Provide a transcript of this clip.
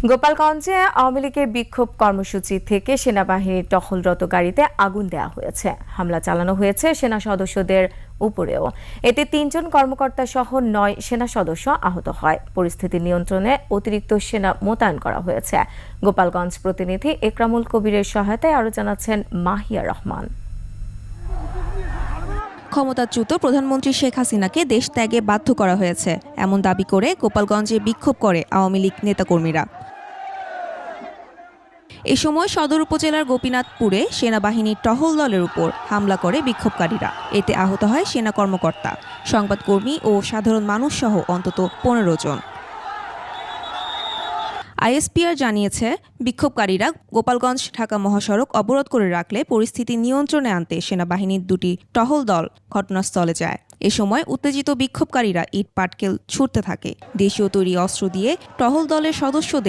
গোপালগঞ্জে আওয়ামী লীগের বিক্ষোভ কর্মসূচি থেকে সেনাবাহিনীর টহলরত গাড়িতে আগুন দেওয়া হয়েছে। হামলা চালানো হয়েছে সেনা সদস্যদের উপরেও। এতে ৩ জন কর্মকর্তা সহ ৯ সেনা সদস্য আহত হয়। পরিস্থিতি নিয়ন্ত্রণে অতিরিক্ত সেনা মোতায়েন করা হয়েছে। গোপালগঞ্জ প্রতিনিধি একরামুল কবিরের সহায়তায় আরও জানাচ্ছেন মাহিয়া রহমান। ক্ষমতাচ্যুত প্রধানমন্ত্রী শেখ হাসিনাকে দেশ ত্যাগে বাধ্য করা হয়েছে এমন দাবি করে গোপালগঞ্জে বিক্ষোভ করে আওয়ামী লীগ নেতাকর্মীরা। এ সময় সদর উপজেলার গোপীনাথপুরে সেনাবাহিনীর টহল দলের উপর হামলা করে বিক্ষোভকারীরা। এতে আহত হয় সেনা কর্মকর্তা, সংবাদকর্মী ও সাধারণ মানুষ সহ অন্তত ১৫ জন। আইএসপিআর জানিয়েছে, বিক্ষোভকারীরা গোপালগঞ্জ ঢাকা মহাসড়ক অবরোধ করে রাখলে পরিস্থিতি নিয়ন্ত্রণে আনতে সেনাবাহিনীর 2টি টহল দল ঘটনাস্থলে যায়। এ সময় উত্তেজিত বিক্ষোভকারীরা ইট পাটকেল ছুড়তে থাকে। দেশীয় তৈরি অস্ত্র দিয়ে টহল দলের সদস্যদের